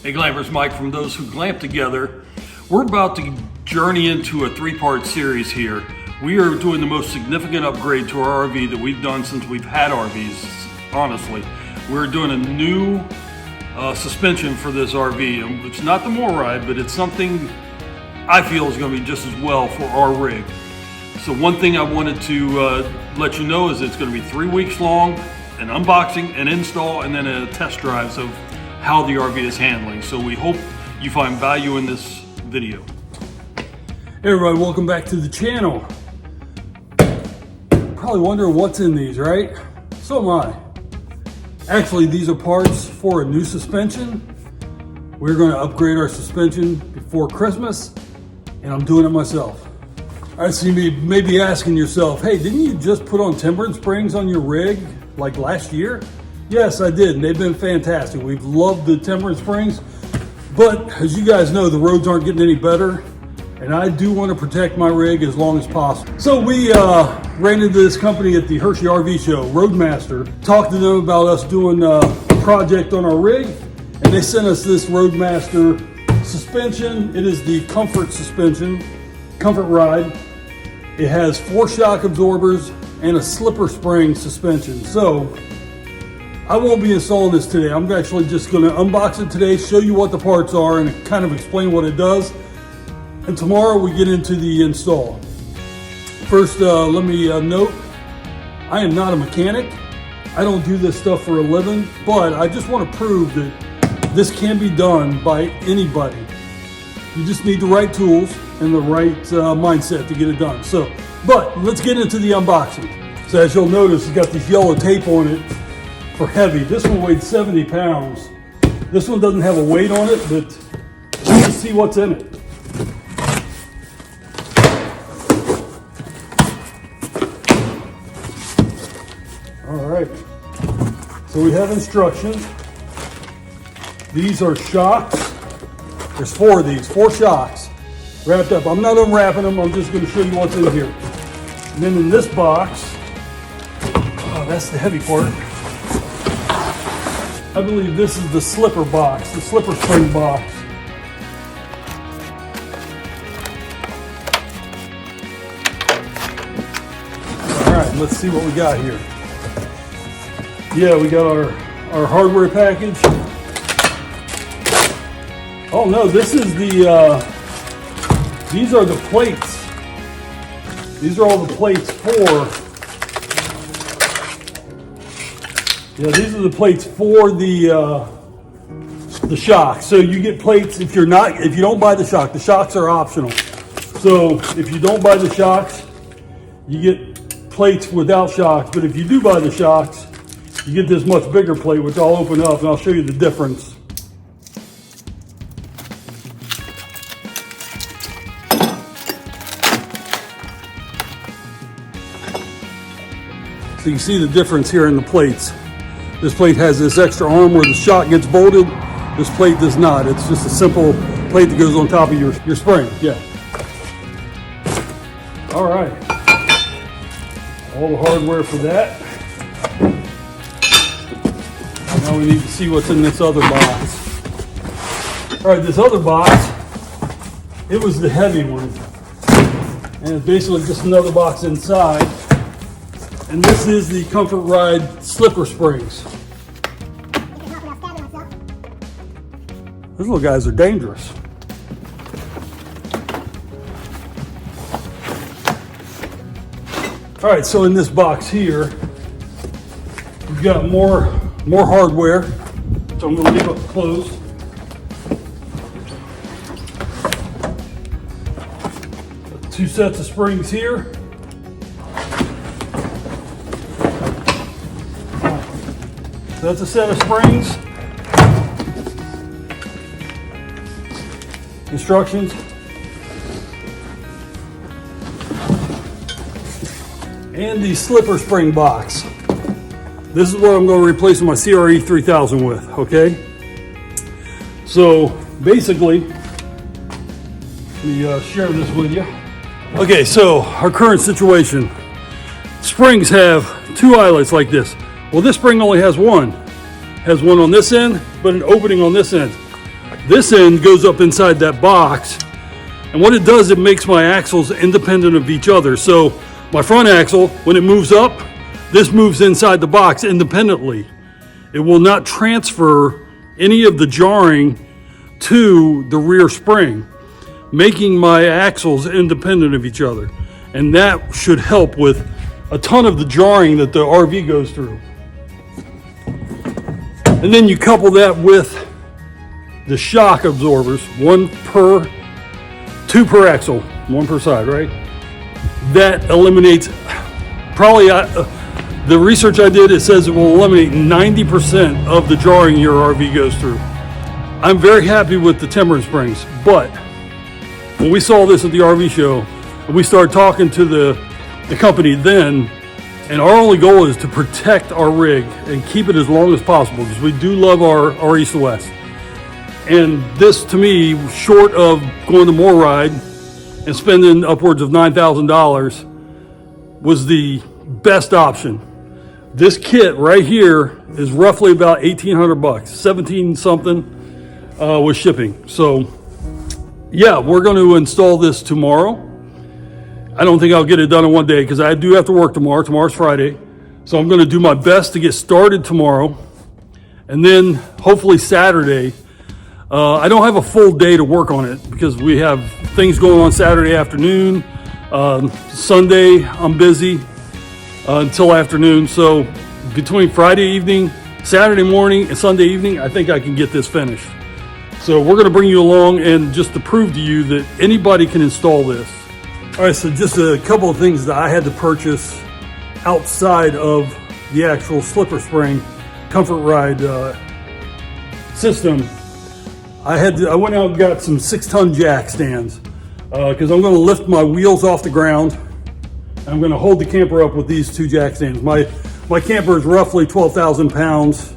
Hey Glampers, Mike from Those Who Glamp Together. We're about to journey into a three-part series here. We are doing the most significant upgrade to our RV that we've done since we've had RVs, honestly. We're doing a new suspension for this RV. It's not the MORRIDE, but it's something I feel is going to be just as well for our rig. So one thing I wanted to let you know is it's going to be 3 weeks long, an unboxing, an install, and then a test drive of how the RV is handling. So we hope you find value in this video. Hey everybody, welcome back to the channel. Probably wondering what's in these, right? So am I. Actually, these are parts for a new suspension. We're going to upgrade our suspension before Christmas, and I'm doing it myself. All right, so you may be asking yourself, hey, didn't you just put on timber springs on your rig like last year? Yes, I did, and they've been fantastic. We've loved the timber springs, but as you guys know, the roads aren't getting any better, and I do want to protect my rig as long as possible. So we ran into this company at the Hershey RV show, RoadMaster, talked to them about us doing a project on our rig, and they sent us this RoadMaster suspension. It is the Comfort suspension, Comfort Ride. It has 4 shock absorbers and a slipper spring suspension. So I won't be installing this today. I'm actually just going to unbox it today, show you what the parts are, and kind of explain what it does. And tomorrow we get into the install. First, let me note, I am not a mechanic. I don't do this stuff for a living, but I just want to prove that this can be done by anybody. You just need the right tools and the right mindset to get it done. So, but let's get into the unboxing. So as you'll notice, it's got this yellow tape on it for heavy. This one weighed 70 pounds. This one doesn't have a weight on it, but let's see what's in it. All right, so we have instructions. These are shocks. There's 4 of these, 4 shocks wrapped up. I'm not unwrapping them, I'm just going to show you what's in here. And then in this box, oh, that's the heavy part. I believe this is the slipper box, the slipper spring box. All right, let's see what we got here. Yeah, we got our hardware package. Oh no, this is the, these are the plates. These are all the plates for, yeah, these are the plates for the shock. So you get plates if you don't buy the shocks are optional. So if you don't buy the shocks, you get plates without shocks. But if you do buy the shocks, you get this much bigger plate, which I'll open up and I'll show you the difference. So you can see the difference here in the plates. This plate has this extra arm where the shock gets bolted. This plate does not. It's just a simple plate that goes on top of your spring. Yeah. All right. All the hardware for that. Now we need to see what's in this other box. All right, this other box, it was the heavy one. And it's basically just another box inside. And this is the Comfort Ride slipper springs. Those little guys are dangerous. All right, so in this box here, we've got more hardware. So I'm going to leave it closed. Got 2 sets of springs here. So that's a set of springs. Instructions. And the slipper spring box. This is what I'm going to replace my CRE 3000 with, okay? So basically, let me share this with you. Okay, so our current situation. Springs have 2 eyelets like this. Well, this spring only has one. Has one on this end, but an opening on this end. This end goes up inside that box, and what it does, it makes my axles independent of each other. So my front axle, when it moves up, this moves inside the box independently. It will not transfer any of the jarring to the rear spring, making my axles independent of each other. And that should help with a ton of the jarring that the RV goes through. And then you couple that with the shock absorbers, two per axle, one per side, right? That eliminates probably, the research I did, it says it will eliminate 90% of the jarring your RV goes through. I'm very happy with the Timber springs, but when we saw this at the RV show, we started talking to the company then, and our only goal is to protect our rig and keep it as long as possible, because we do love our east to west. And this, to me, short of going to more ride and spending upwards of $9,000, was the best option. This kit right here is roughly about 1,800 bucks, 17 something with shipping. So yeah, we're going to install this tomorrow. I don't think I'll get it done in one day because I do have to work tomorrow. Tomorrow's Friday. So I'm going to do my best to get started tomorrow. And then hopefully Saturday, I don't have a full day to work on it because we have things going on Saturday afternoon. Sunday, I'm busy until afternoon. So between Friday evening, Saturday morning, and Sunday evening, I think I can get this finished. So we're going to bring you along and just to prove to you that anybody can install this. All right, so just a couple of things that I had to purchase outside of the actual slipper spring comfort ride system. I went out and got some 6-ton jack stands because I'm going to lift my wheels off the ground. I'm going to hold the camper up with these 2 jack stands. My camper is roughly 12,000 pounds.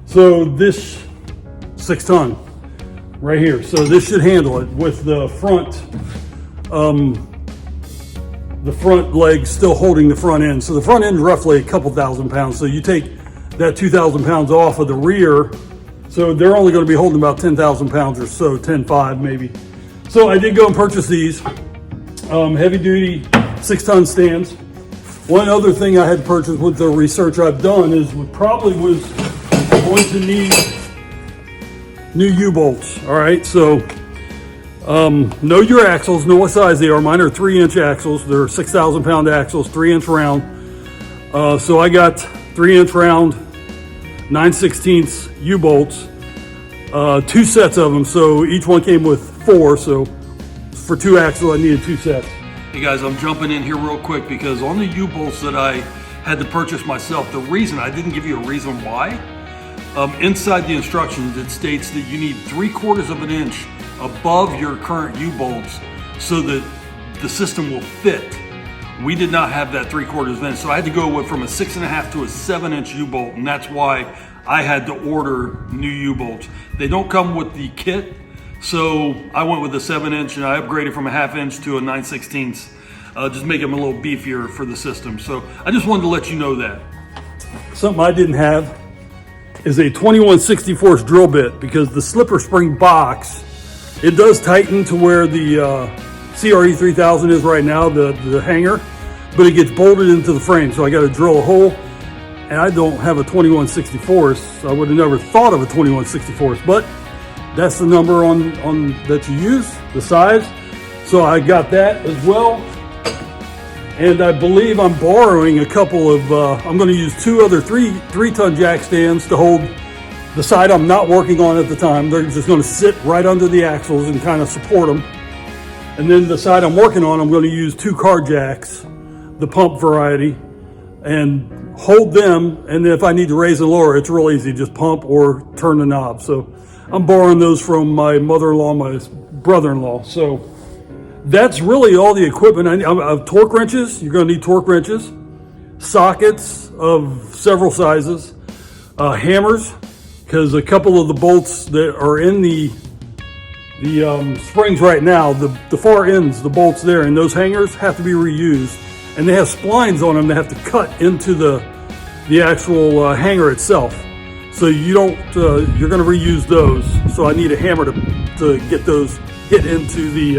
So this 6-ton right here. So this should handle it with the front legs still holding the front end. So the front end is roughly a couple thousand pounds. So you take that 2,000 pounds off of the rear. So they're only going to be holding about 10,000 pounds or so, 10.5 maybe. So I did go and purchase these heavy duty 6-ton stands. One other thing I had purchased with the research I've done is we probably was going to need new U-bolts. All right, so know your axles, know what size they are. Mine are 3-inch axles. They're 6,000 pound axles, 3-inch round. So I got 3-inch round 9/16 U-bolts, 2 sets of them. So each one came with 4. So for 2 axles, I needed 2 sets. Hey guys, I'm jumping in here real quick because on the U-bolts that I had to purchase myself, the reason, I didn't give you a reason why. Inside the instructions, it states that you need 3/4 of an inch above your current U-bolts so that the system will fit. We did not have that 3/4 of an inch, so I had to go from a 6.5 to a 7-inch U-bolt, and that's why I had to order new U-bolts. They don't come with the kit, so I went with a 7-inch and I upgraded from a 1/2 inch to a 9/16, just make them a little beefier for the system. So I just wanted to let you know that. Something I didn't have is a 21/64 drill bit, because the slipper spring box, it does tighten to where the CRE 3000 is right now, the hanger, but it gets bolted into the frame. So I got to drill a hole, and I don't have a 21/64. I would have never thought of a 21/64, but that's the number on that you use, the size. So I got that as well. And I believe I'm borrowing a couple of, I'm going to use 2 other 3-ton jack stands to hold the side I'm not working on at the time. They're just going to sit right under the axles and kind of support them. And then the side I'm working on, I'm going to use 2 car jacks, the pump variety, and hold them. And then if I need to raise and lower, it's real easy. Just pump or turn the knob. So I'm borrowing those from my mother-in-law, my brother-in-law. So that's really all the equipment. I have torque wrenches. You're going to need torque wrenches, sockets of several sizes, hammers, because a couple of the bolts that are in the springs right now, the far ends, the bolts there, and those hangers have to be reused, and they have splines on them that have to cut into the actual hanger itself. So you don't, you're gonna reuse those. So I need a hammer to get those hit into the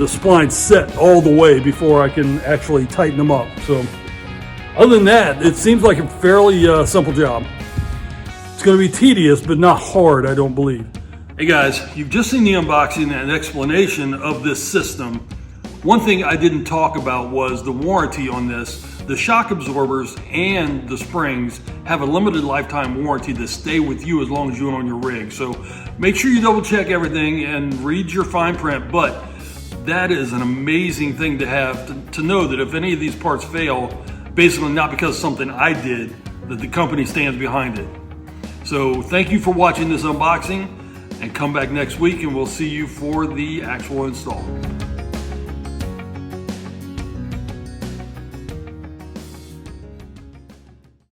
spline set all the way before I can actually tighten them up. So other than that, it seems like a fairly simple job. It's gonna be tedious, but not hard, I don't believe. Hey guys, you've just seen the unboxing and explanation of this system. One thing I didn't talk about was the warranty on this. The shock absorbers and the springs have a limited lifetime warranty that stay with you as long as you own your rig. So make sure you double check everything and read your fine print, but that is an amazing thing to have, to know that if any of these parts fail, basically not because of something I did, that the company stands behind it. So thank you for watching this unboxing, and come back next week and we'll see you for the actual install.